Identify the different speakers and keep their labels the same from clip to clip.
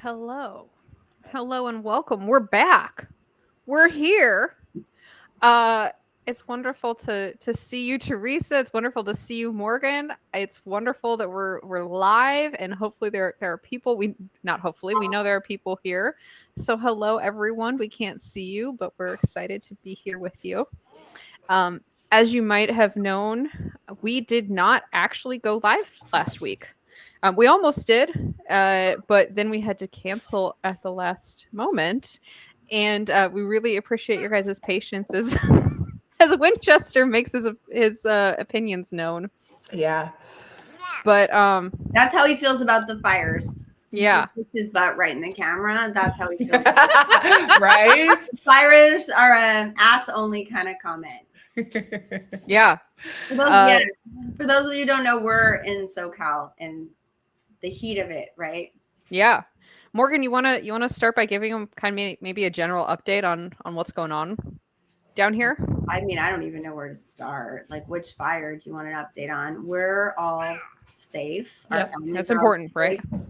Speaker 1: Hello. Hello and welcome. We're back. We're here. Uh it's wonderful to see you, Teresa. It's wonderful to see you, Morgan. It's wonderful that we're live, and hopefully there are people, we not hopefully, we know there are people here. So hello everyone. We can't see you, but we're excited to be here with you. Um as you might have known, we did not actually go live last week. We almost did, but then we had to cancel at the last moment. And we really appreciate your guys' patience as, as Winchester makes his opinions known.
Speaker 2: Yeah.
Speaker 1: But
Speaker 3: That's how he feels about the fires.
Speaker 1: Yeah.
Speaker 3: He puts his butt right in the camera. That's how he feels.
Speaker 2: Right?
Speaker 3: Fires are an ass only kind of comment.
Speaker 1: Yeah.
Speaker 3: For those of you who don't know, we're in SoCal and the heat of it, right?
Speaker 1: Yeah. Morgan, you wanna start by giving them kind of maybe a general update on what's going on down here?
Speaker 3: I mean, I don't even know where to start. Like, which fire do you want an update on? We're all safe.
Speaker 2: Yep.
Speaker 3: Our families
Speaker 1: That's
Speaker 3: are all
Speaker 1: important, right?
Speaker 3: safe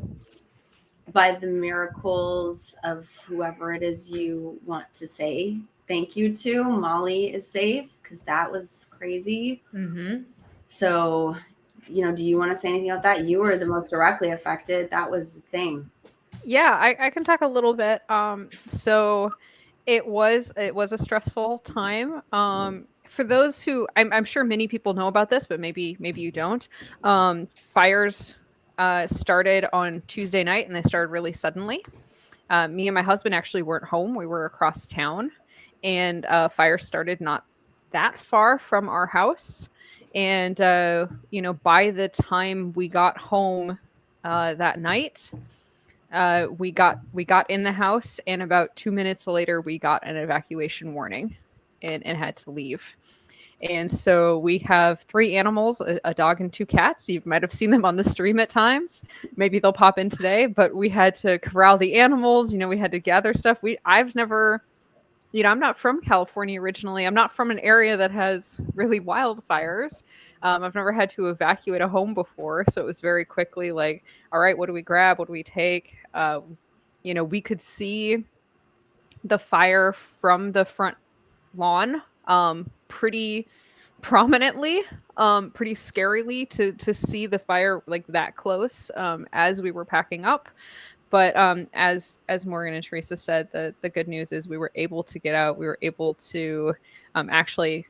Speaker 3: by the miracles of whoever it is you want to say thank you to. Molly is safe because that was crazy.
Speaker 2: Mm-hmm.
Speaker 3: So, do you want to say anything about that? You were the most directly affected. That was the thing.
Speaker 1: Yeah, I can talk a little bit. So it was a stressful time. For those who I'm sure many people know about this, but maybe you don't. Fires started on Tuesday night, and they started really suddenly. Me and my husband actually weren't home; we were across town, and fire started not that far from our house. And by the time we got home that night, we got in the house, and about 2 minutes later we got an evacuation warning, and had to leave. And so we have three animals, a dog and two cats. You might have seen them on the stream at times. Maybe they'll pop in today, but we had to corral the animals. We had to gather stuff. I've never, I'm not from California originally. I'm not from an area that has really wildfires. I've never had to evacuate a home before. So it was very quickly like, all right, what do we grab? What do we take? We could see the fire from the front lawn pretty prominently, pretty scarily to see the fire like that close as we were packing up. But as Morgan and Teresa said, the good news is we were able to get out. We were able to actually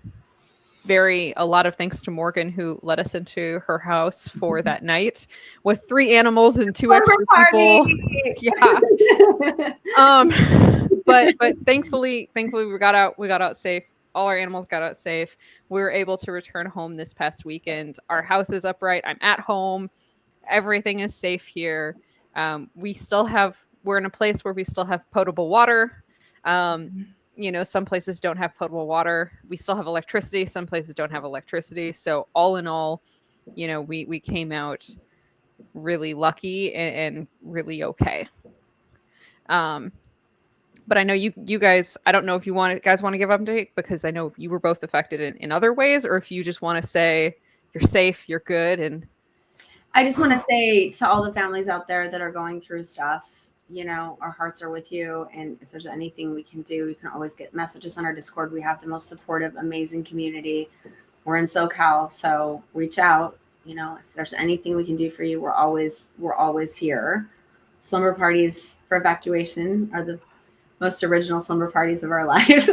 Speaker 1: a lot of thanks to Morgan, who let us into her house for that night with three animals and two extra people. Yeah. But thankfully we got out safe. All our animals got out safe. We were able to return home this past weekend. Our house is upright. I'm at home. Everything is safe here. We're in a place where we still have potable water. Some places don't have potable water. We still have electricity. Some places don't have electricity. So all in all, we came out really lucky and really okay. But I know you guys, I don't know if you guys want to give update, because I know you were both affected in other ways, or if you just want to say you're safe, you're good. And
Speaker 3: I just want to say to all the families out there that are going through stuff, our hearts are with you. And if there's anything we can do, you can always get messages on our Discord. We have the most supportive, amazing community. We're in SoCal, so reach out. If there's anything we can do for you, we're always here. Slumber parties for evacuation are the most original slumber parties of our lives.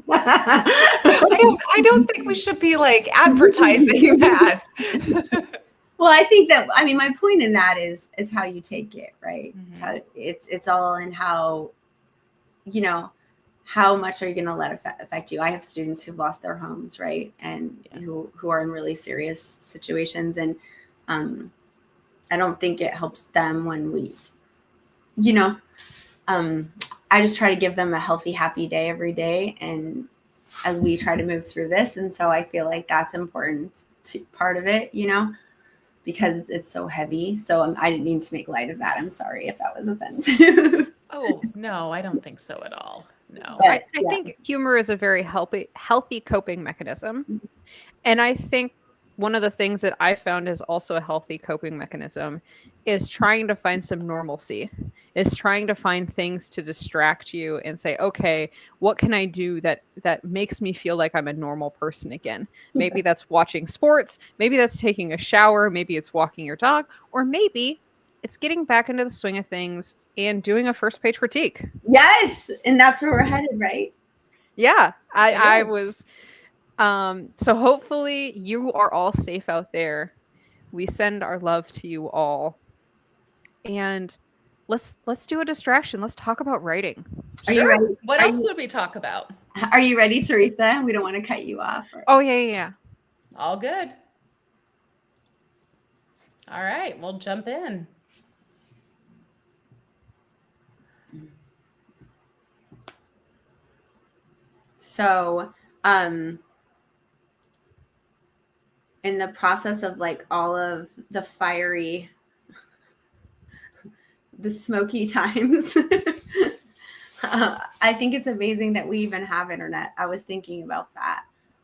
Speaker 2: I don't think we should be like advertising that.
Speaker 3: Well, I think that, my point in that is it's how you take it, right? Mm-hmm. It's all in how much are you going to let affect you? I have students who've lost their homes, right? And who are in really serious situations. And I don't think it helps them when we, I just try to give them a healthy, happy day every day. And as we try to move through this. And so I feel like that's important part of it, because it's so heavy. So I didn't mean to make light of that. I'm sorry if that was offensive.
Speaker 2: Oh, no, I don't think so at all. No.
Speaker 1: But I think humor is a very healthy coping mechanism. And I think one of the things that I found is also a healthy coping mechanism is trying to find some normalcy, is trying to find things to distract you and say, okay, what can I do that makes me feel like I'm a normal person again? Maybe that's watching sports, maybe that's taking a shower, maybe it's walking your dog, or maybe it's getting back into the swing of things and doing a first page critique.
Speaker 3: Yes, and that's where we're headed, right?
Speaker 1: Yeah, I
Speaker 2: It is.
Speaker 1: was so hopefully you are all safe out there. We send our love to you all. And let's do a distraction. Let's talk about writing.
Speaker 3: Are you
Speaker 2: Sure.
Speaker 3: ready?
Speaker 2: What
Speaker 3: Are
Speaker 2: else
Speaker 3: you-
Speaker 2: would we talk about?
Speaker 3: Are you ready, Teresa? We don't want to cut you off.
Speaker 1: Oh yeah.
Speaker 2: All good. All right, we'll jump in.
Speaker 3: So, in the process of like all of the fiery, the smoky times, I think it's amazing that we even have internet. I was thinking about that,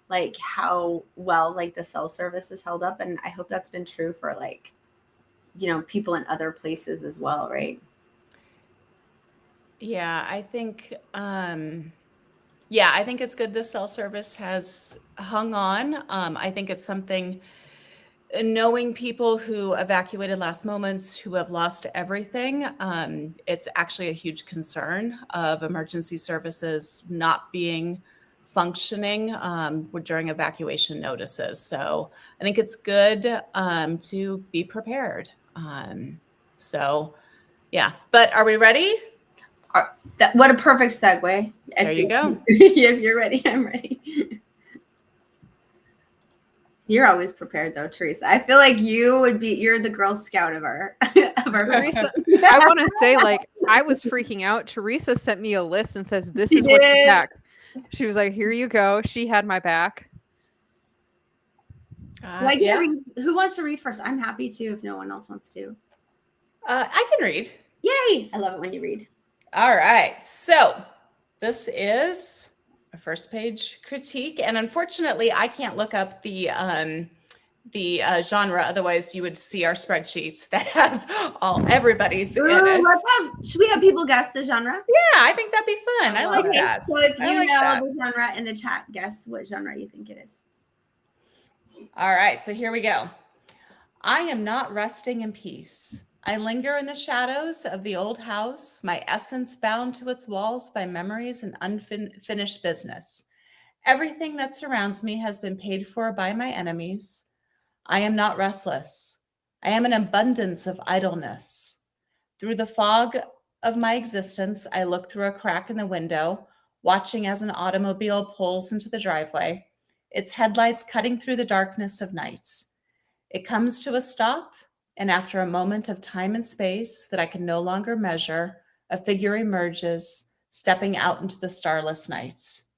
Speaker 3: like how well like the cell service is held up, and I hope that's been true for like, people in other places as well, right?
Speaker 2: Yeah, I think I think it's good the cell service has hung on. I think it's something, knowing people who evacuated last moments, who have lost everything, it's actually a huge concern of emergency services not being functioning during evacuation notices. So I think it's good to be prepared. So yeah, but are we ready?
Speaker 3: What a perfect segue.
Speaker 2: There you go.
Speaker 3: If you're ready, I'm ready. You're always prepared though, Teresa. I feel like you're the Girl Scout of our
Speaker 1: Teresa, I want to say, like, I was freaking out. Teresa sent me a list and says, this is what to pack. She was like, here you go. She had my back.
Speaker 3: Who wants to read first? I'm happy to if no one else wants to.
Speaker 2: I can read.
Speaker 3: Yay! I love it when you read.
Speaker 2: All right. So this is a first page critique. And unfortunately, I can't look up the genre. Otherwise, you would see our spreadsheets that has everybody's in it.
Speaker 3: Should we have people guess the genre?
Speaker 2: Yeah, I think that'd be fun. I like
Speaker 3: Okay,
Speaker 2: that.
Speaker 3: So if
Speaker 2: I
Speaker 3: you
Speaker 2: like
Speaker 3: know
Speaker 2: that.
Speaker 3: the genre in the chat, guess what genre you think it is.
Speaker 2: All right. So here we go. I am not resting in peace. I linger in the shadows of the old house, my essence bound to its walls by memories and unfinished business. Everything that surrounds me has been paid for by my enemies. I am not restless. I am an abundance of idleness. Through the fog of my existence, I look through a crack in the window, watching as an automobile pulls into the driveway, its headlights cutting through the darkness of nights. It comes to a stop, and after a moment of time and space that I can no longer measure, a figure emerges, stepping out into the starless nights.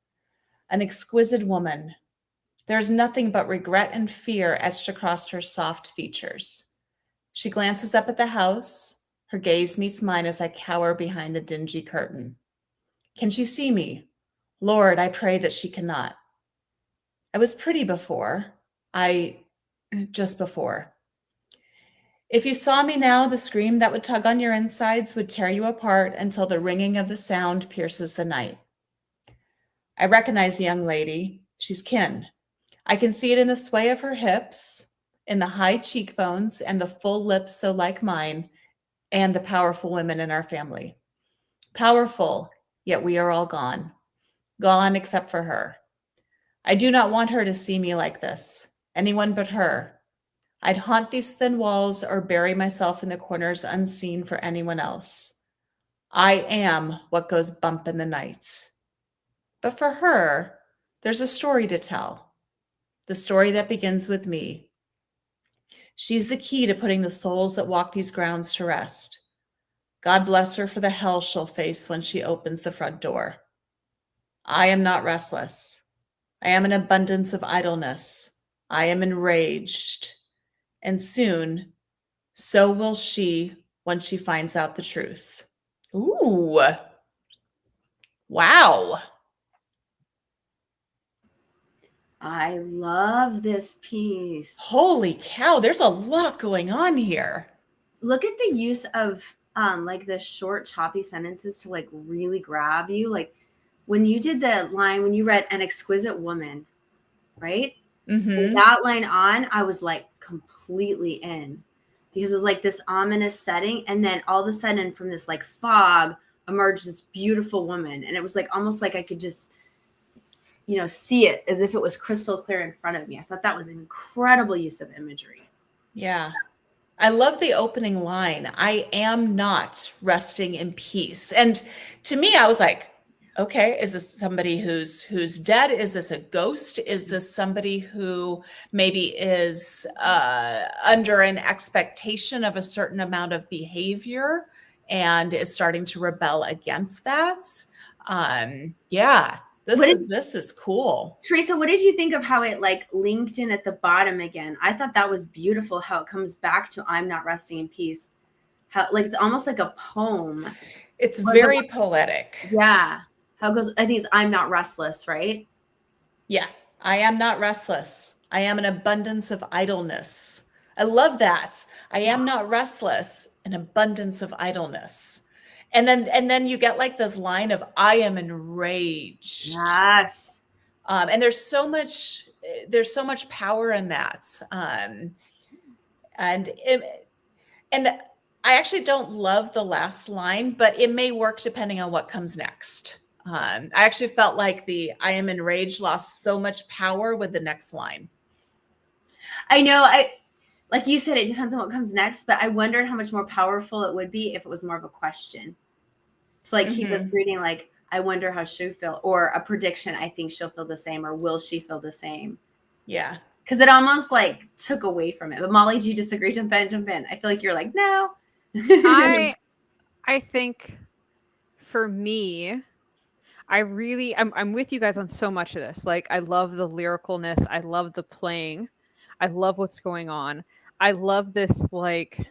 Speaker 2: An exquisite woman. There's nothing but regret and fear etched across her soft features. She glances up at the house. Her gaze meets mine as I cower behind the dingy curtain. Can she see me? Lord, I pray that she cannot. I was pretty before. Just before. If you saw me now, the scream that would tug on your insides would tear you apart until the ringing of the sound pierces the night. I recognize the young lady. She's kin. I can see it in the sway of her hips, in the high cheekbones and the full lips so like mine, and the powerful women in our family. Powerful, yet we are all gone. Gone except for her. I do not want her to see me like this. Anyone but her. I'd haunt these thin walls or bury myself in the corners unseen for anyone else. I am what goes bump in the night. But for her, there's a story to tell. The story that begins with me. She's the key to putting the souls that walk these grounds to rest. God bless her for the hell she'll face when she opens the front door. I am not restless. I am an abundance of idleness. I am enraged. And soon, so will she when she finds out the truth. Ooh. Wow.
Speaker 3: I love this piece.
Speaker 2: Holy cow, there's a lot going on here.
Speaker 3: Look at the use of like the short choppy sentences to like really grab you. Like when you did the line, when you read an exquisite woman, right? From that line on, I was like completely in, because it was like this ominous setting, and then all of a sudden from this like fog emerged this beautiful woman, and it was like almost like I could just, you know, see it as if it was crystal clear in front of me. I thought that was an incredible use of imagery.
Speaker 2: Yeah. I love the opening line. I am not resting in peace. And to me, I was like, okay, is this somebody who's dead? Is this a ghost? Is this somebody who maybe is under an expectation of a certain amount of behavior and is starting to rebel against that? Yeah, this is cool.
Speaker 3: Teresa, what did you think of how it like linked in at the bottom again? I thought that was beautiful, how it comes back to I'm not resting in peace. How like it's almost like a poem.
Speaker 2: It's very poetic.
Speaker 3: Yeah. How it goes, I think it's I'm not restless, right?
Speaker 2: Yeah. I am not restless. I am an abundance of idleness. I love that. I am not restless, an abundance of idleness. And then you get like this line of I am enraged.
Speaker 3: Yes.
Speaker 2: And there's so much power in that. And I actually don't love the last line, but it may work depending on what comes next. I actually felt like the I am enraged lost so much power with the next line.
Speaker 3: I know, like you said, it depends on what comes next, but I wondered how much more powerful it would be if it was more of a question. To like keep us reading, like, I wonder how she'll feel, or a prediction, I think she'll feel the same, or will she feel the same?
Speaker 2: Yeah.
Speaker 3: Because it almost like took away from it. But Molly, do you disagree? Jump in, jump in. I feel like you're like, no.
Speaker 1: I think for me, I'm with you guys on so much of this. Like, I love the lyricalness. I love the playing. I love what's going on. I love this like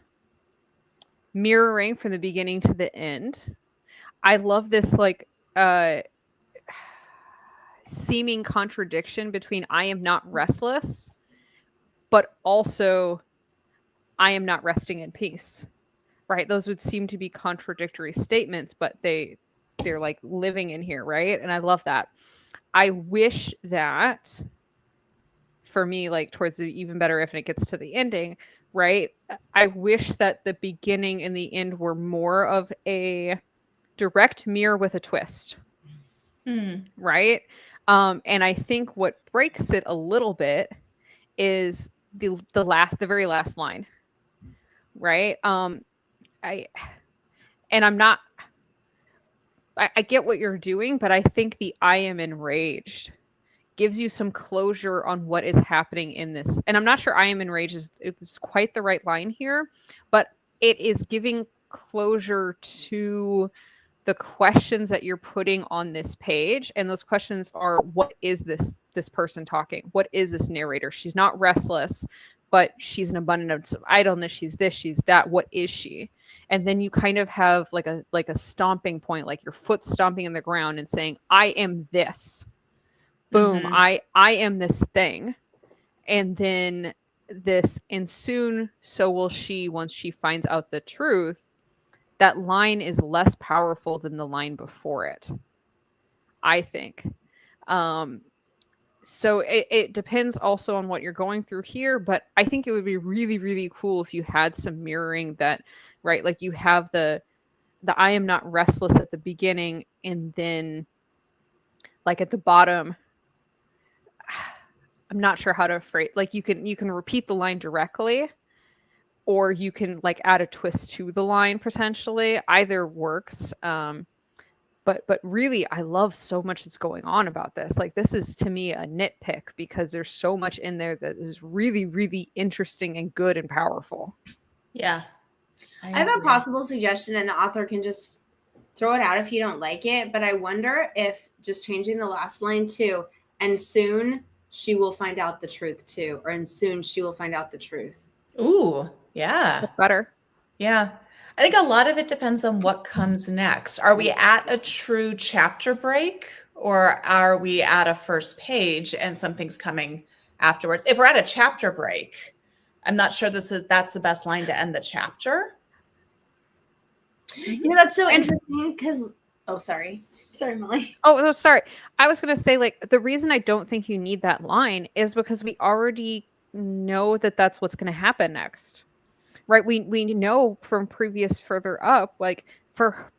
Speaker 1: mirroring from the beginning to the end. I love this like seeming contradiction between I am not restless, but also I am not resting in peace. Right? Those would seem to be contradictory statements, but they're like living in here, right? And I love that. I wish that for me, like towards the even better if it gets to the ending, right? I wish that the beginning and the end were more of a direct mirror with a twist. Right? And I think what breaks it a little bit is the very last line. Right? I get what you're doing, but I think the I am enraged gives you some closure on what is happening in this. And I'm not sure I am enraged is quite the right line here, but it is giving closure to the questions that you're putting on this page. And those questions are, what is this person talking? What is this narrator? She's not restless, but she's an abundance of idleness. She's this, she's that. What is she? And then you kind of have like a stomping point, like your foot stomping in the ground and saying, I am this. Boom. I am this thing. And then this, and soon so will she once she finds out the truth. That line is less powerful than the line before it, I think. So it depends also on what you're going through here, but I think it would be really, really cool if you had some mirroring that, right? Like you have the I am not restless at the beginning, and then like at the bottom, I'm not sure how to phrase, like you can repeat the line directly, or you can like add a twist to the line potentially. Either works. But really, I love so much that's going on about this. Like this is to me a nitpick because there's so much in there that is really, really interesting and good and powerful.
Speaker 2: Yeah.
Speaker 3: I have a possible suggestion, and the author can just throw it out if you don't like it. But I wonder if just changing the last line to, and soon she will find out the truth too, or and soon she will find out the truth.
Speaker 2: Ooh, yeah.
Speaker 1: That's better.
Speaker 2: Yeah. I think a lot of it depends on what comes next. Are we at a true chapter break, or are we at a first page and something's coming afterwards? If we're at a chapter break, I'm not sure that's the best line to end the chapter.
Speaker 3: You know, that's so interesting because, oh, sorry, Molly.
Speaker 1: Oh, sorry. I was going to say, like, the reason I don't think you need that line is because we already know that that's what's going to happen next, right? We know from previous further up, like, for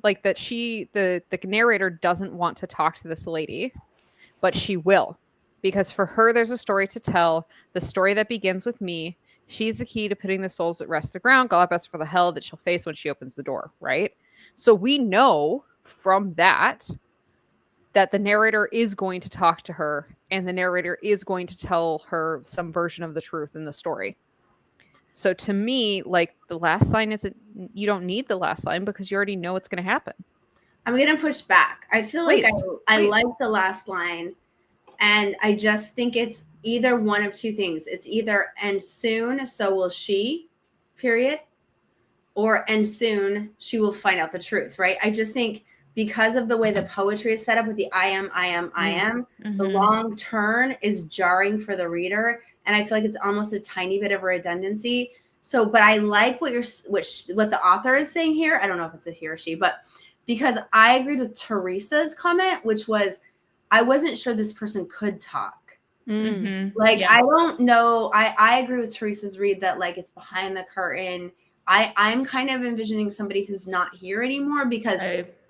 Speaker 1: like that the narrator doesn't want to talk to this lady, but she will, because for her there's a story to tell, the story that begins with me. She's the key to putting the souls at rest the ground. God bless for the hell that she'll face when she opens the door, right? So we know from that the narrator is going to talk to her, and the narrator is going to tell her some version of the truth in the story. So to me, like, the last line isn't, you don't need the last line because you already know what's going to happen.
Speaker 3: I'm going to push back. I feel like I
Speaker 1: Please.
Speaker 3: like the last line, and I just think it's either one of two things. It's either "and soon so will she," period, or "and soon she will find out the truth," right? I just think because of the way the poetry is set up with the I am, the long turn is jarring for the reader. And I feel like it's almost a tiny bit of a redundancy. So, but I like what the author is saying here. I don't know if it's a he or she, but because I agreed with Teresa's comment, which was, I wasn't sure this person could talk. Like, I don't know. I agree with Teresa's read that, like, it's behind the curtain. I'm kind of envisioning somebody who's not here anymore because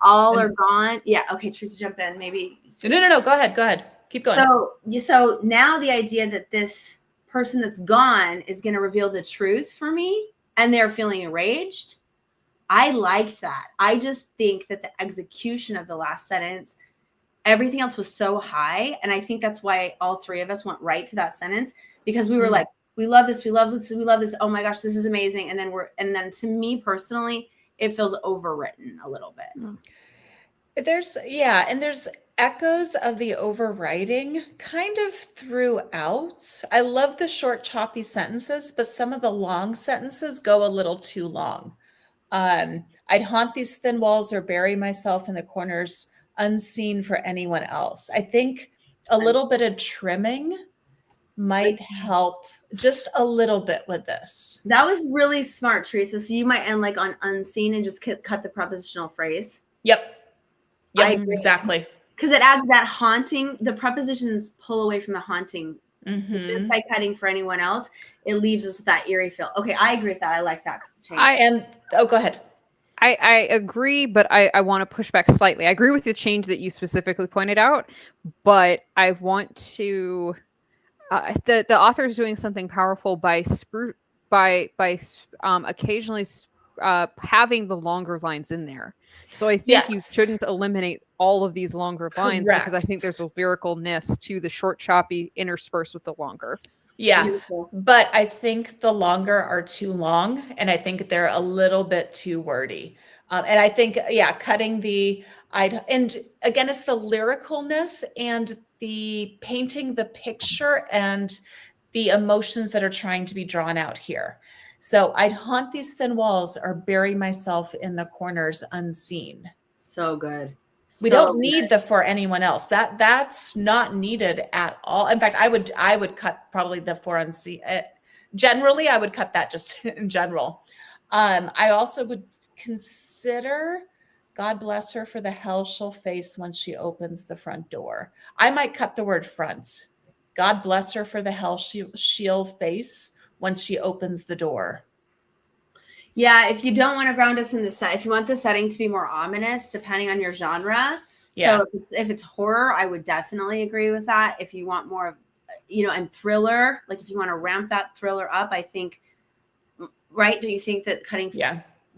Speaker 3: all are gone. Yeah. Okay. Teresa, jump in. Maybe.
Speaker 2: No. Go ahead. Keep going.
Speaker 3: So now the idea that this person that's gone is going to reveal the truth for me and they're feeling enraged. I liked that. I just think that the execution of the last sentence, everything else was so high. And I think that's why all three of us went right to that sentence, because we were like, we love this. We love this. We love this. Oh my gosh, this is amazing. And then to me personally, it feels overwritten a little bit.
Speaker 2: There's echoes of the overwriting kind of throughout. I love the short, choppy sentences, but some of the long sentences go a little too long. I'd haunt these thin walls or bury myself in the corners unseen for anyone else. I think a little bit of trimming might help just a little bit with this.
Speaker 3: That was really smart, Teresa. So you might end like on unseen and just cut the prepositional phrase.
Speaker 2: Yep, exactly.
Speaker 3: Because it adds that haunting. The prepositions pull away from the haunting. So just by cutting for anyone else, it leaves us with that eerie feel. Okay, I agree with that. I like that change.
Speaker 2: Go ahead.
Speaker 1: I agree, but I want to push back slightly. I agree with the change that you specifically pointed out, but I want to. The author is doing something powerful by occasionally having the longer lines in there. So I think you shouldn't eliminate all of these longer lines, because I think there's a lyricalness to the short, choppy interspersed with the longer.
Speaker 2: Yeah, beautiful. But I think the longer are too long, and I think they're a little bit too wordy. And I think, cutting and again, it's the lyricalness and the painting the picture and the emotions that are trying to be drawn out here. So I'd haunt these thin walls or bury myself in the corners unseen.
Speaker 3: So good.
Speaker 2: We don't need the for anyone else. That's not needed at all. In fact, I would cut probably the for unseen. Generally, I would cut that just in general. I also would consider God bless her for the hell she'll face when she opens the front door. I might cut the word front. God bless her for the hell she'll face when she opens the door.
Speaker 3: Yeah, if you don't want to ground us in the set, if you want the setting to be more ominous, depending on your genre. Yeah. So if it's horror, I would definitely agree with that. If you want more of, and thriller, like if you want to ramp that thriller up, I think, right? Do you think that cutting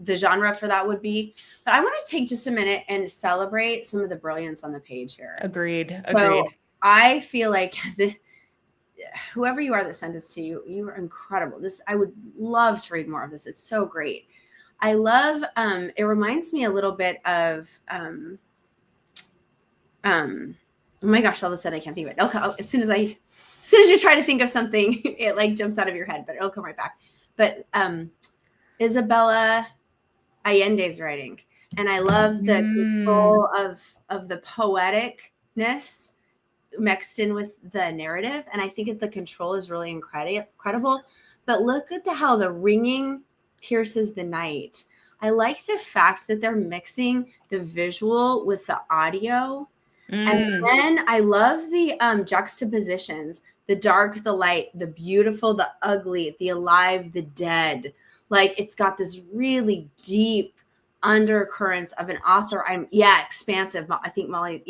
Speaker 3: the genre for that would be? But I want to take just a minute and celebrate some of the brilliance on the page here.
Speaker 2: Agreed.
Speaker 3: So I feel like whoever you are that sent this to you, you are incredible. I would love to read more of this. It's so great. I love, it reminds me a little bit of, oh my gosh, all of a sudden I can't think of it. Okay, as soon as you try to think of something, it like jumps out of your head, but it'll come right back. But Isabella, Allende's writing. And I love the control of the poeticness mixed in with the narrative. And I think the control is really incredible. But look at how the ringing pierces the night. I like the fact that they're mixing the visual with the audio. And then I love the juxtapositions, the dark, the light, the beautiful, the ugly, the alive, the dead. Like it's got this really deep undercurrents of an author. Expansive. I think Molly,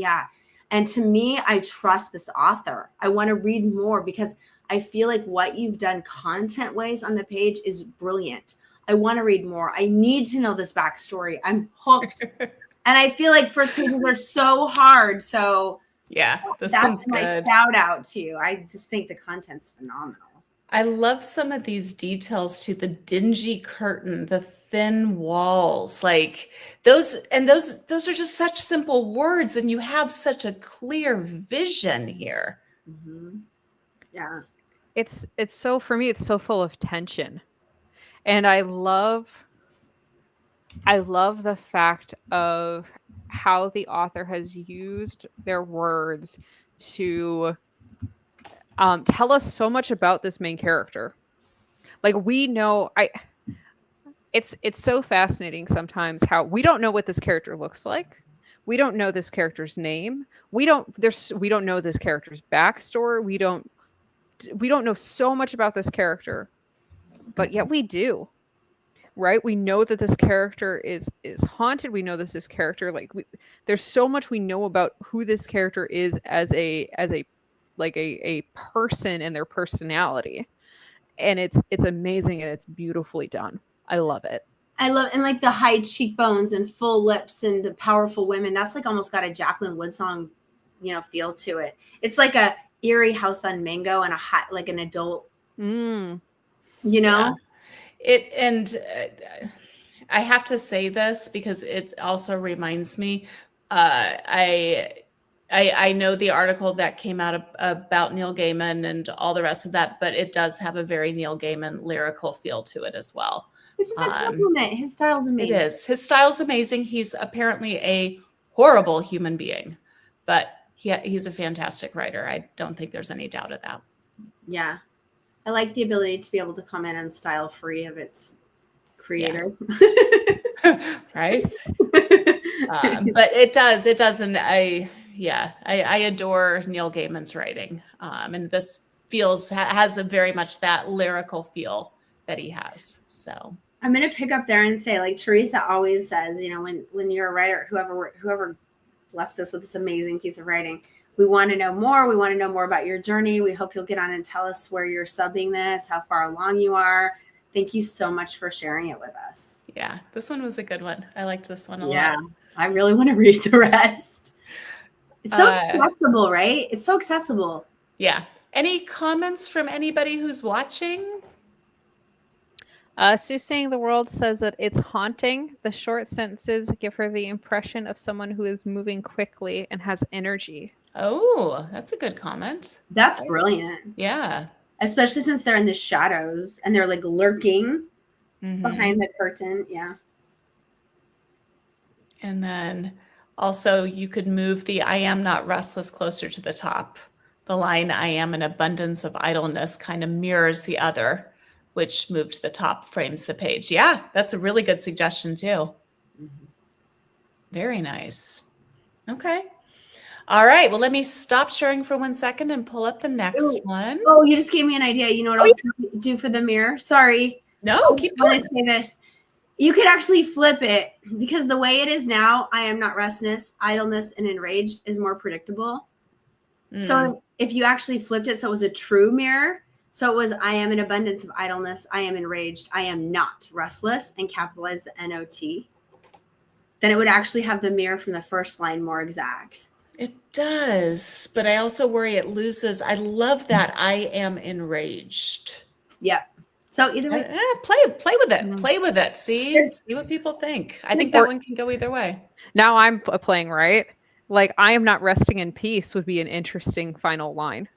Speaker 3: And to me, I trust this author. I want to read more because I feel like what you've done content ways on the page is brilliant. I want to read more. I need to know this backstory. I'm hooked. And I feel like first pages are so hard. So that's my shout out to you. I just think the content's phenomenal.
Speaker 2: I love some of these details too. The dingy curtain, the thin walls, like those are just such simple words, and you have such a clear vision here.
Speaker 3: Mm-hmm. Yeah.
Speaker 1: It's so, for me, it's so full of tension. And I love the fact of how the author has used their words to tell us so much about this main character. Like we know, it's so fascinating sometimes how we don't know what this character looks like. We don't know this character's name. We don't know this character's backstory. We don't know so much about this character, but yet we do. Right? We know that this character is haunted. We know this character, like there's so much we know about who this character is as a person and their personality. And it's amazing and it's beautifully done. I love it.
Speaker 3: And like the high cheekbones and full lips and the powerful women. That's like almost got a Jacqueline Wood song, feel to it. It's like a eerie House on Mango and like an adult,
Speaker 2: Yeah. I have to say this because it also reminds me, I know the article that came out about Neil Gaiman and all the rest of that, but it does have a very Neil Gaiman lyrical feel to it as well.
Speaker 3: Which is a compliment. His style's amazing.
Speaker 2: It is. His style's amazing. He's apparently a horrible human being, but he's a fantastic writer. I don't think there's any doubt of that.
Speaker 3: Yeah. I like the ability to be able to comment on style free of its creator.
Speaker 2: Yeah. Right. But it does. And I adore Neil Gaiman's writing. And this has a very much that lyrical feel that he has. So
Speaker 3: I'm going to pick up there and say, like Teresa always says, when you're a writer, whoever blessed us with this amazing piece of writing, we want to know more. We want to know more about your journey. We hope you'll get on and tell us where you're subbing this, how far along you are. Thank you so much for sharing it with us.
Speaker 2: Yeah, this one was a good one. I liked this one a lot.
Speaker 3: Yeah, I really want to read the rest. It's so accessible, right? It's so accessible.
Speaker 2: Yeah. Any comments from anybody who's watching?
Speaker 1: Sue Saying the World says that it's haunting. The short sentences give her the impression of someone who is moving quickly and has energy.
Speaker 2: Oh, that's a good comment.
Speaker 3: That's brilliant.
Speaker 2: Yeah.
Speaker 3: Especially since they're in the shadows and they're like lurking behind the curtain. Yeah.
Speaker 2: And then also you could move the I am not restless closer to the top. The line I am an abundance of idleness kind of mirrors the other, which moved to the top, frames the page. Yeah, that's a really good suggestion too. Very nice. Okay. All right. Well, let me stop sharing for 1 second and pull up the next one.
Speaker 3: Oh, you just gave me an idea. You know what I'll do for the mirror? Sorry.
Speaker 2: No, keep going.
Speaker 3: I want to say this. You could actually flip it because the way it is now, I am not restless, idleness, and enraged is more predictable. So if you actually flipped it so it was a true mirror, so it was I am an abundance of idleness, I am enraged, I am not restless, and capitalize the N-O-T, then it would actually have the mirror from the first line more exact.
Speaker 2: It does, but I also worry it loses. I love that I am enraged.
Speaker 3: Yep. So either way,
Speaker 2: play with it. Play with it. See what people think. I think that one can go either way.
Speaker 1: Now I'm playing right. Like I am not resting in peace would be an interesting final line.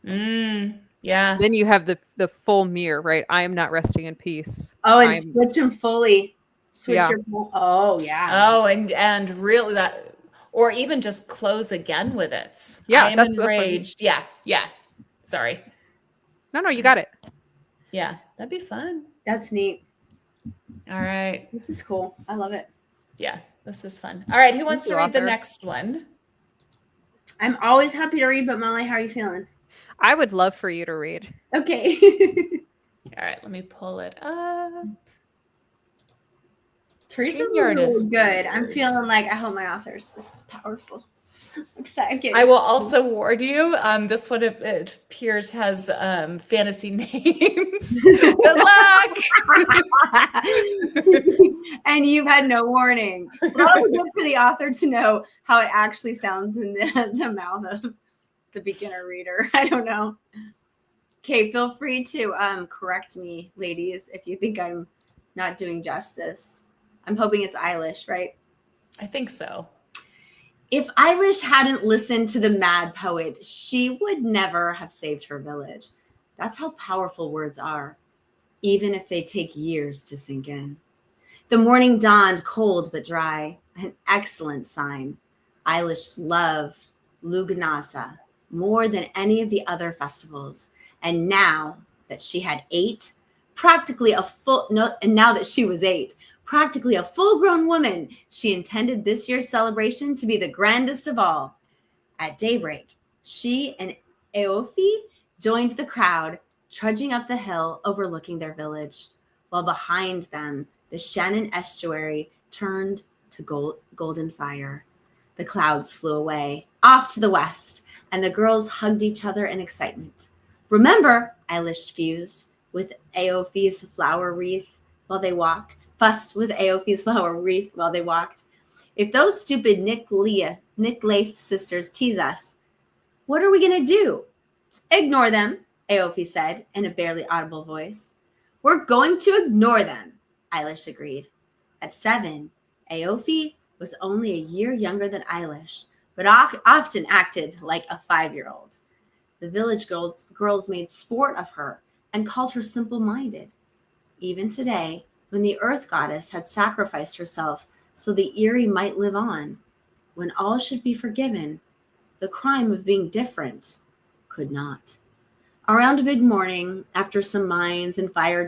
Speaker 2: Yeah.
Speaker 1: Then you have the full mirror, right? I am not resting in peace.
Speaker 3: Oh, and switch them fully. Switch
Speaker 1: Yeah.
Speaker 3: your oh yeah.
Speaker 2: Oh, and really that, or even just close again with it.
Speaker 1: Yeah,
Speaker 2: I am
Speaker 1: that's what I mean.
Speaker 2: enraged. Yeah, yeah. Sorry.
Speaker 1: No, you got it.
Speaker 2: Yeah, that'd be fun.
Speaker 3: That's neat.
Speaker 2: All right.
Speaker 3: This is cool. I love it.
Speaker 2: Yeah, this is fun. All right, who wants
Speaker 1: you,
Speaker 2: to read the
Speaker 1: author.
Speaker 2: next one?
Speaker 3: I'm always happy to read, but Molly, how are you feeling?
Speaker 1: I would love for you to read.
Speaker 3: Okay.
Speaker 2: All right, let me pull it up.
Speaker 3: Teresa
Speaker 2: StreamYard
Speaker 3: was
Speaker 2: is
Speaker 3: really good. I'm
Speaker 2: weird.
Speaker 3: feeling like I hope my authors. This is powerful. I'm excited.
Speaker 2: I will also warn you, this one it appears has fantasy names. Good luck.
Speaker 3: And you've had no warning. Probably good for the author to know how it actually sounds in the mouth of the beginner reader. I don't know. Okay, feel free to correct me, ladies, if you think I'm not doing justice. I'm hoping it's Eilish, right?
Speaker 2: I think so.
Speaker 3: If Eilish hadn't listened to the mad poet, she would never have saved her village. That's how powerful words are, even if they take years to sink in. The morning dawned cold but dry, an excellent sign. Eilish loved Lugnasa more than any of the other festivals. And now that she had now that she was 8, practically a full-grown woman, she intended this year's celebration to be the grandest of all. At daybreak, she and Eofi joined the crowd, trudging up the hill overlooking their village, while behind them, the Shannon estuary turned to golden fire. The clouds flew away, off to the west, and the girls hugged each other in excitement. Remember, Eilish fused with Eofi's flower wreath while they walked. If those stupid Nick Laith sisters tease us, what are we going to do? Ignore them, Eofi said in a barely audible voice. We're going to ignore them, Eilish agreed. At 7, Eofi was only a year younger than Eilish, but often acted like a 5-year-old. The village girls made sport of her and called her simple-minded. Even today, when the earth goddess had sacrificed herself so the Eyrie might live on, when all should be forgiven, the crime of being different could not. Around mid-morning, after some mines and fire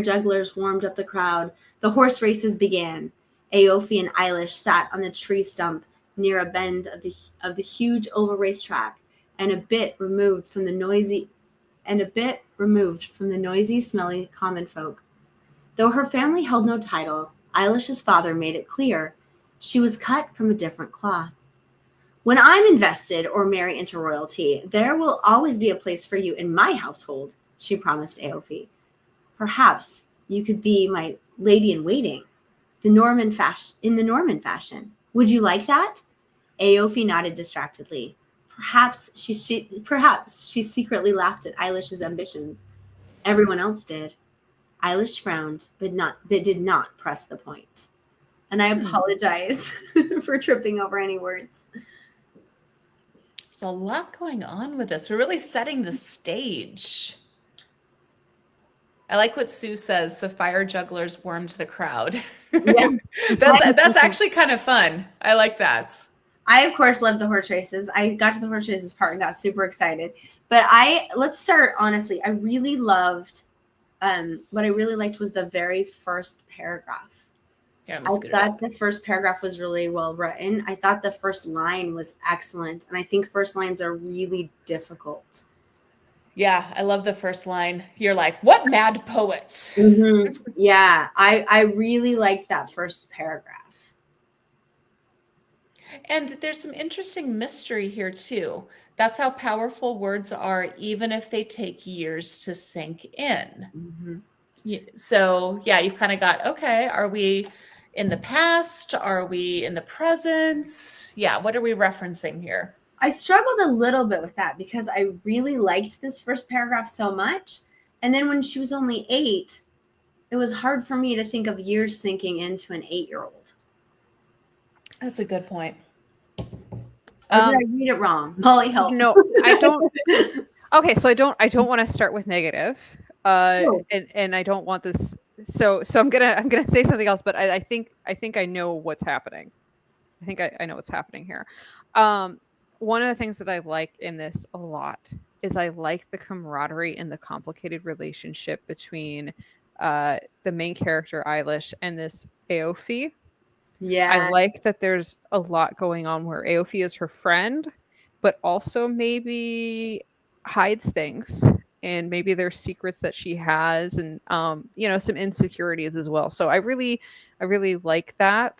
Speaker 3: jugglers warmed up the crowd, the horse races began. Eofi and Eilish sat on the tree stump near a bend of the huge oval racetrack, and a bit removed from the noisy, smelly common folk. Though her family held no title, Eilish's father made it clear she was cut from a different cloth. When I'm invested or marry into royalty, there will always be a place for you in my household, she promised Eofi. Perhaps you could be my lady-in-waiting, in the Norman fashion. Would you like that? Eofi nodded distractedly. Perhaps she secretly laughed at Eilish's ambitions. Everyone else did. Eilish frowned, but did not press the point. And I apologize for tripping over any words.
Speaker 2: There's a lot going on with this. We're really setting the stage. I like what Sue says, the fire jugglers warmed the crowd.
Speaker 3: Yeah.
Speaker 2: That's actually kind of fun. I like that.
Speaker 3: I, of course, love the horse races. I got to the horse races part and got super excited. But let's start honestly. I really loved, what I really liked was the very first paragraph.
Speaker 2: Yeah,
Speaker 3: I thought the first paragraph was really well written. I thought the first line was excellent. And I think first lines are really difficult.
Speaker 2: Yeah, I love the first line. You're like, what mad poets?
Speaker 3: Mm-hmm. Yeah, I really liked that first paragraph.
Speaker 2: And there's some interesting mystery here too. That's how powerful words are, even if they take years to sink in.
Speaker 3: Mm-hmm.
Speaker 2: So yeah, you've kind of got, okay, are we in the past? Are we in the present? Yeah, what are we referencing here?
Speaker 3: I struggled a little bit with that because I really liked this first paragraph so much. And then when she was only 8, it was hard for me to think of years sinking into an 8-year-old.
Speaker 2: That's a good point.
Speaker 3: Or did I read it wrong? Molly, help.
Speaker 1: No, I don't. Okay, so I don't want to start with negative. And I don't want this so I'm gonna say something else, but I think I know what's happening. I think I know what's happening here. One of the things that I like in this a lot is I like the camaraderie and the complicated relationship between the main character Eilish and this Aofi.
Speaker 3: Yeah.
Speaker 1: I like that there's a lot going on where Aofi is her friend, but also maybe hides things, and maybe there's secrets that she has, and some insecurities as well. So I really like that.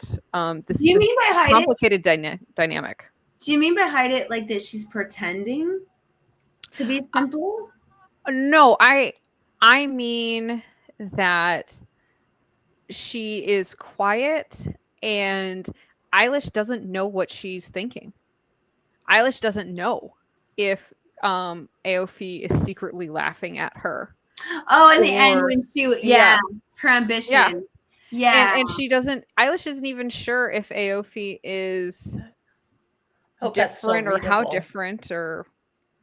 Speaker 1: This
Speaker 3: Do you mean by hide it?
Speaker 1: complicated dynamic.
Speaker 3: Do you mean by hide it like that she's pretending to be simple?
Speaker 1: No, I mean that she is quiet, and Eilish doesn't know what she's thinking. Eilish doesn't know if Aofi is secretly laughing at her.
Speaker 3: Oh, in the end when her ambition. Yeah.
Speaker 1: And she doesn't, Eilish isn't even sure if Aofi is different or how different or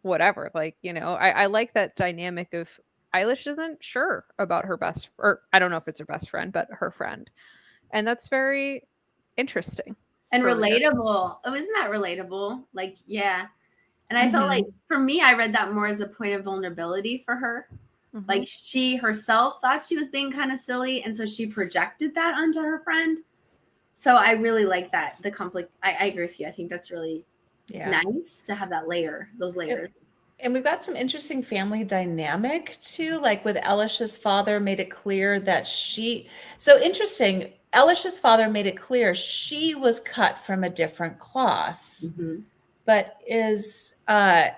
Speaker 1: whatever. Like, I like that dynamic of Eilish isn't sure about her or I don't know if it's her best friend, but her friend. And that's very interesting.
Speaker 3: And relatable. Oh, isn't that relatable? Like, yeah. And I felt like, for me, I read that more as a point of vulnerability for her. Mm-hmm. Like, she herself thought she was being kind of silly, and so she projected that onto her friend. So I really like that. The conflict. I agree with you. I think that's really nice to have that those layers.
Speaker 2: And we've got some interesting family dynamic too, like with Eilish's father made it clear that so interesting. Eilish's father made it clear she was cut from a different cloth. Mm-hmm. But is Aofe,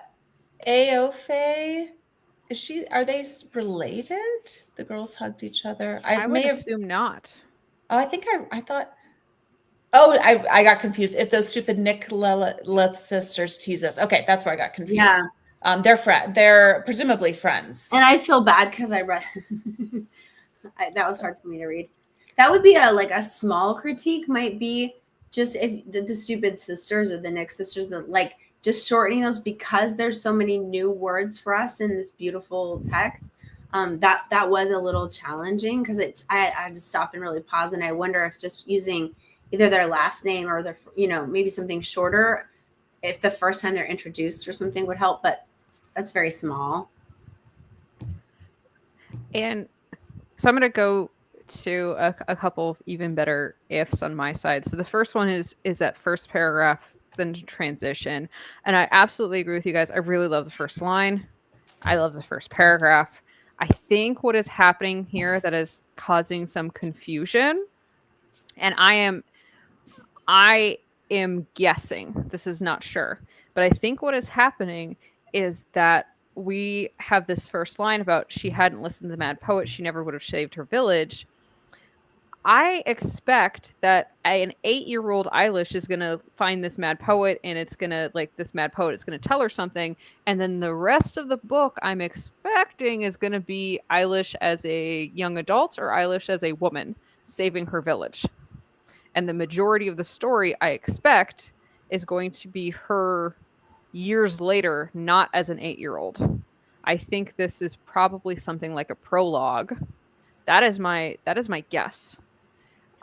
Speaker 2: are they related? The girls hugged each other.
Speaker 1: I would assume not.
Speaker 2: Oh, I think I thought. Oh, I got confused. If those stupid Nick Lilith sisters tease us. Okay, that's where I got confused.
Speaker 3: Yeah.
Speaker 2: They're presumably friends.
Speaker 3: And I feel bad because I read that was hard for me to read. That would be a small critique, might be just if the stupid sisters or the Nick sisters, that just shortening those, because there's so many new words for us in this beautiful text. That was a little challenging because I had to stop and really pause, and I wonder if just using either their last name or their maybe something shorter, if the first time they're introduced or something would help, but that's very small.
Speaker 1: And so I'm going to go to a couple even better ifs on my side. So the first one is that first paragraph, then transition. And I absolutely agree with you guys. I really love the first line. I love the first paragraph. I think what is happening here that is causing some confusion, and I am guessing, this is not sure, but I think what is happening is that we have this first line about she hadn't listened to the Mad Poet, she never would have saved her village. I expect that an 8-year-old Eilish is going to find this Mad Poet, and it's going to, this Mad Poet is going to tell her something. And then the rest of the book, I'm expecting, is going to be Eilish as a young adult or Eilish as a woman saving her village. And the majority of the story, I expect, is going to be her years later, not as an 8-year-old. I think this is probably something like a prologue. That is my guess.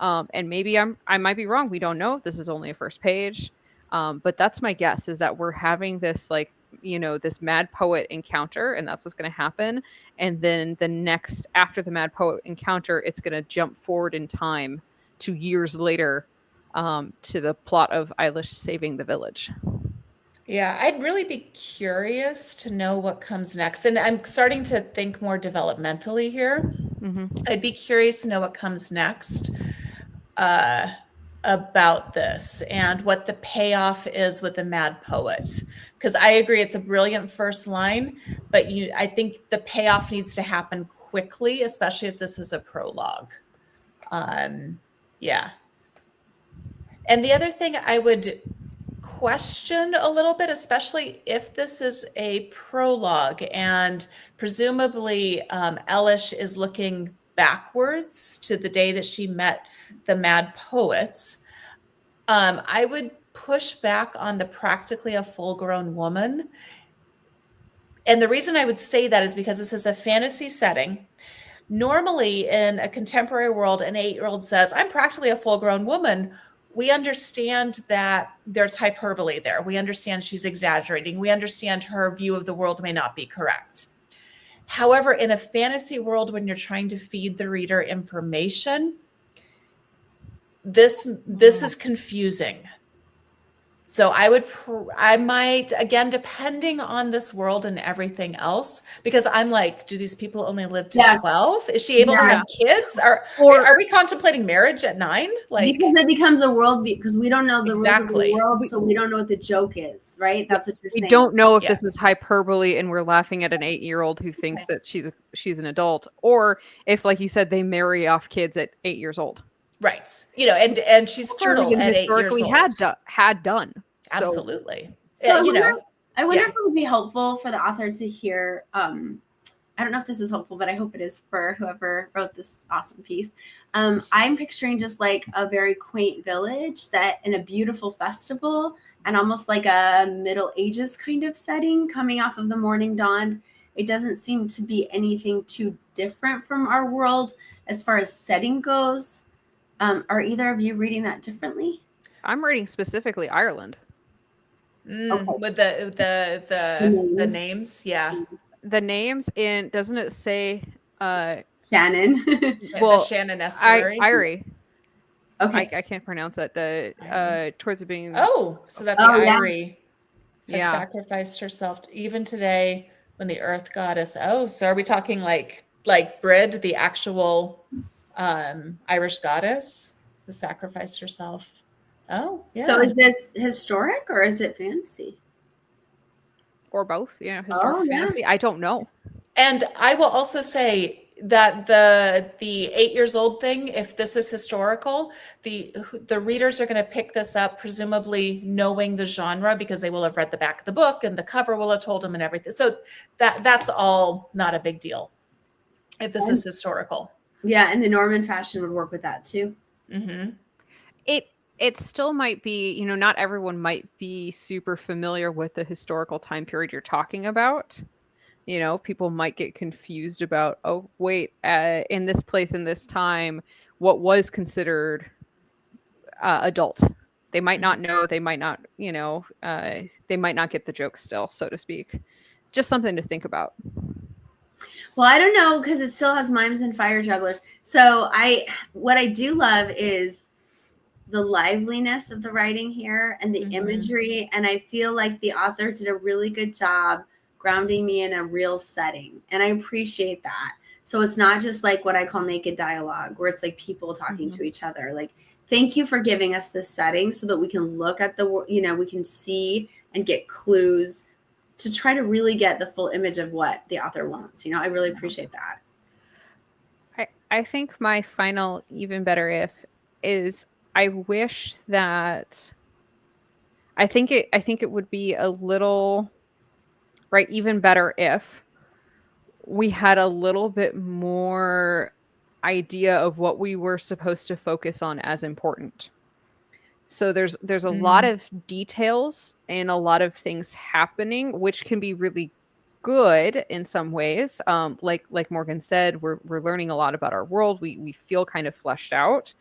Speaker 1: And maybe I might be wrong. We don't know. This is only a first page. But that's my guess, is that we're having this this Mad Poet encounter, and that's what's going to happen. And then after the Mad Poet encounter, it's going to jump forward in time to years later, to the plot of Eilish saving the village.
Speaker 2: Yeah, I'd really be curious to know what comes next. And I'm starting to think more developmentally here. Mm-hmm. I'd be curious to know what comes next about this and what the payoff is with the Mad Poet. Because I agree, it's a brilliant first line, but I think the payoff needs to happen quickly, especially if this is a prologue. Yeah. And the other thing I would question a little bit, especially if this is a prologue and presumably Eilish is looking backwards to the day that she met the Mad Poets, I would push back on the practically a full-grown woman. And the reason I would say that is because this is a fantasy setting. Normally, in a contemporary world, an 8-year-old says, I'm practically a full grown woman. We understand that there's hyperbole there. We understand she's exaggerating. We understand her view of the world may not be correct. However, in a fantasy world, when you're trying to feed the reader information, this is confusing. So I might, again, depending on this world and everything else, because I'm like, do these people only live to 12? Is she able to have kids? Or are we contemplating marriage at 9? Like,
Speaker 3: because it becomes a world, because we don't know the
Speaker 2: exactly.
Speaker 3: rules of the world, so we don't know what the joke is, right? That's what you're saying.
Speaker 1: We don't know if this is hyperbole and we're laughing at an 8-year-old who thinks that she's an adult, or if, like you said, they marry off kids at 8 years old.
Speaker 2: Right. You know, and she's fertile
Speaker 1: and
Speaker 2: at
Speaker 1: historically
Speaker 2: 8 years old.
Speaker 1: had done. So.
Speaker 2: Absolutely.
Speaker 3: So
Speaker 2: I
Speaker 3: wonder if it would be helpful for the author to hear. I don't know if this is helpful, but I hope it is for whoever wrote this awesome piece. I'm picturing just like a very quaint village that in a beautiful festival and almost like a Middle Ages kind of setting coming off of the morning dawn. It doesn't seem to be anything too different from our world as far as setting goes. Are either of you reading that differently?
Speaker 1: I'm reading specifically Ireland.
Speaker 3: Okay.
Speaker 2: With the names, yeah.
Speaker 1: The names in, doesn't it say
Speaker 3: Shannon?
Speaker 2: Well, the Shannon estuary.
Speaker 1: Irie.
Speaker 3: Okay.
Speaker 1: I can't pronounce that. Towards the beginning.
Speaker 2: Oh, so that the Irie had
Speaker 1: yeah.
Speaker 2: sacrificed herself even today when the earth goddess. Oh, so are we talking like Brid, the actual Irish goddess who sacrificed herself? Oh, yeah.
Speaker 3: So is this historic or is it fantasy?
Speaker 1: Or both, historic fantasy. I don't know.
Speaker 2: And I will also say that the 8 years old thing, if this is historical, the readers are going to pick this up, presumably knowing the genre, because they will have read the back of the book and the cover will have told them and everything. So that's all not a big deal if this is historical.
Speaker 3: Yeah, and the Norman fashion would work with that too.
Speaker 2: Mm-hmm.
Speaker 1: It still might be, not everyone might be super familiar with the historical time period you're talking about. People might get confused about, oh, wait, in this place, in this time, what was considered adult. They might not know, they might not, they might not get the joke still, so to speak. Just something to think about.
Speaker 3: Well, I don't know, because it still has mimes and fire jugglers. So what I do love is the liveliness of the writing here and the imagery. And I feel like the author did a really good job grounding me in a real setting. And I appreciate that. So it's not just like what I call naked dialogue, where it's like people talking to each other. Like, thank you for giving us this setting so that we can look at we can see and get clues to try to really get the full image of what the author wants. I really appreciate that.
Speaker 1: I think my final even better if is I wish that I think it would be a little even better if we had a little bit more idea of what we were supposed to focus on as important. So there's a lot of details and a lot of things happening, which can be really good in some ways. Like Morgan said, we're learning a lot about our world. We feel kind of fleshed out,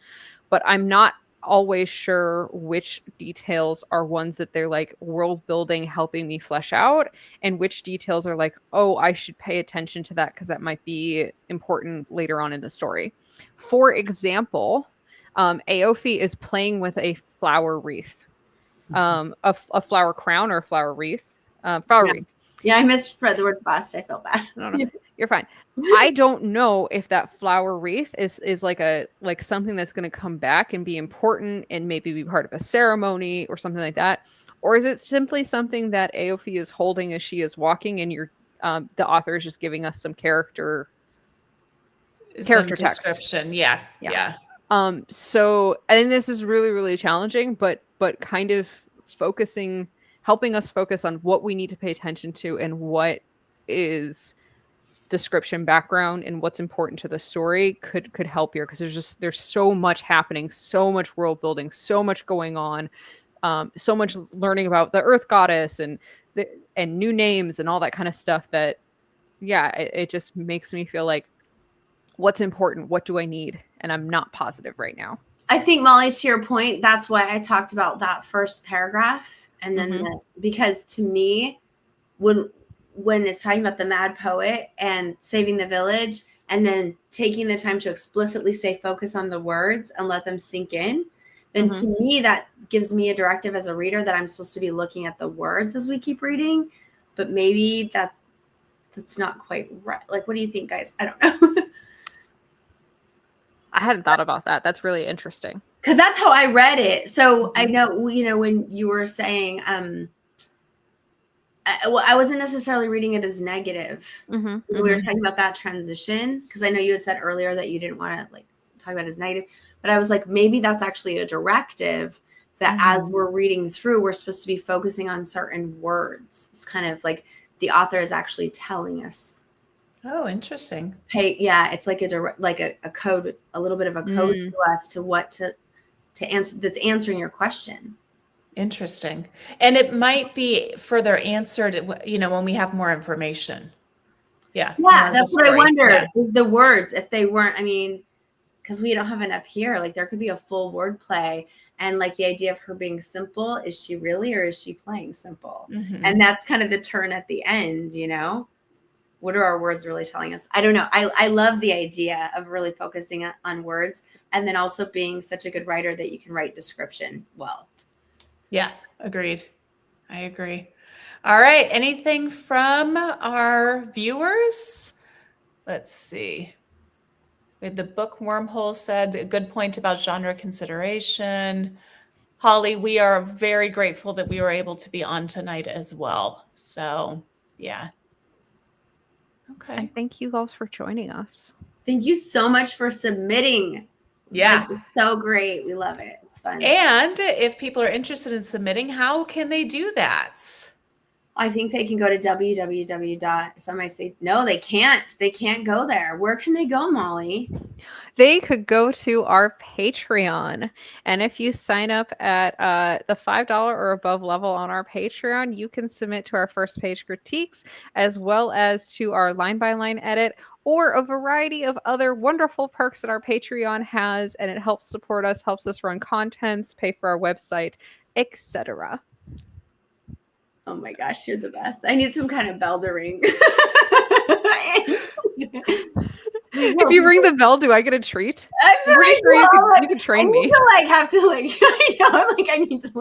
Speaker 1: but I'm not always sure which details are ones that they're like world building, helping me flesh out, and which details are like, oh, I should pay attention to that because that might be important later on in the story. For example, Aofi is playing with a flower wreath, a flower crown or a flower wreath, wreath.
Speaker 3: Yeah, I misread the word bust. I felt bad.
Speaker 1: No, you're fine. I don't know if that flower wreath is like something that's going to come back and be important and maybe be part of a ceremony or something like that, or is it simply something that Aofi is holding as she is walking, and the author is just giving us some character text
Speaker 2: description. Yeah.
Speaker 1: So I think this is really, really challenging, but kind of helping us focus on what we need to pay attention to and what is description background and what's important to the story could help here, because there's so much happening, so much world building, so much going on, so much learning about the Earth Goddess and new names and all that kind of stuff that it just makes me feel like what's important, what do I need, and I'm not positive right now.
Speaker 3: I think, Molly, to your point, that's why I talked about that first paragraph. And then because to me, when it's talking about the mad poet and saving the village, and then taking the time to explicitly say focus on the words and let them sink in, then to me, that gives me a directive as a reader that I'm supposed to be looking at the words as we keep reading. But maybe that's not quite right. Like, what do you think, guys? I don't know.
Speaker 1: I hadn't thought about that. That's really interesting.
Speaker 3: Because that's how I read it. So I know, you know, when you were saying, I wasn't necessarily reading it as negative. We were talking about that transition, because I know you had said earlier that you didn't want to like talk about it as negative, but I was like, maybe that's actually a directive that as we're reading through, we're supposed to be focusing on certain words. It's kind of like the author is actually telling us.
Speaker 2: Oh, interesting.
Speaker 3: Hey, yeah, it's like a code, a little bit of a code to us to what to answer, that's answering your question.
Speaker 2: Interesting. And it might be further answered, you know, when we have more information. Yeah.
Speaker 3: Yeah, that's what I wondered. Is the words, if they weren't, I mean, because we don't have enough here, like there could be a full word play. And like the idea of her being simple, is she really, or is she playing simple? And that's kind of the turn at the end, you know? What are our words really telling us? I don't know. I love the idea of really focusing on words, and then also being such a good writer that you can write description well.
Speaker 2: Yeah, agreed. I agree. All right. Anything from our viewers? Let's see. The book Wormhole said a good point about genre consideration. Holly, we are very grateful that we were able to be on tonight as well. So, yeah. Okay.
Speaker 1: And thank you guys for joining us.
Speaker 3: Thank you so much for submitting.
Speaker 2: Yeah.
Speaker 3: Like, it's so great. We love it. It's fun.
Speaker 2: And if people are interested in submitting, how can they do that?
Speaker 3: I think they can go to Some might say, no, they can't. They can't go there. Where can they go, Molly?
Speaker 1: They could go to our Patreon. And if you sign up at the $5 or above level on our Patreon, you can submit to our first page critiques, as well as to our line by line edit, or a variety of other wonderful perks that our Patreon has. And it helps support us, helps us run contents, pay for our website, etc.
Speaker 3: Oh my gosh, you're the best. I need some kind of bell to ring.
Speaker 1: If you ring the bell, do I get a treat?
Speaker 3: That's right.
Speaker 1: Sure you can train me.
Speaker 3: I need to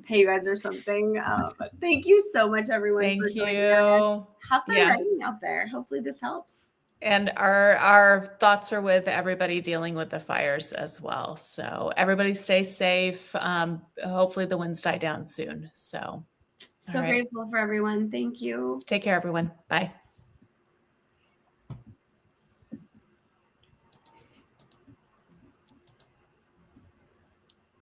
Speaker 3: pay you guys or something. But thank you so much, everyone, for joining us. Have fun writing out there. Hopefully this helps.
Speaker 2: And our thoughts are with everybody dealing with the fires as well. So everybody stay safe. Hopefully the winds die down soon. So
Speaker 3: grateful for everyone. Thank you.
Speaker 2: Take care, everyone. Bye.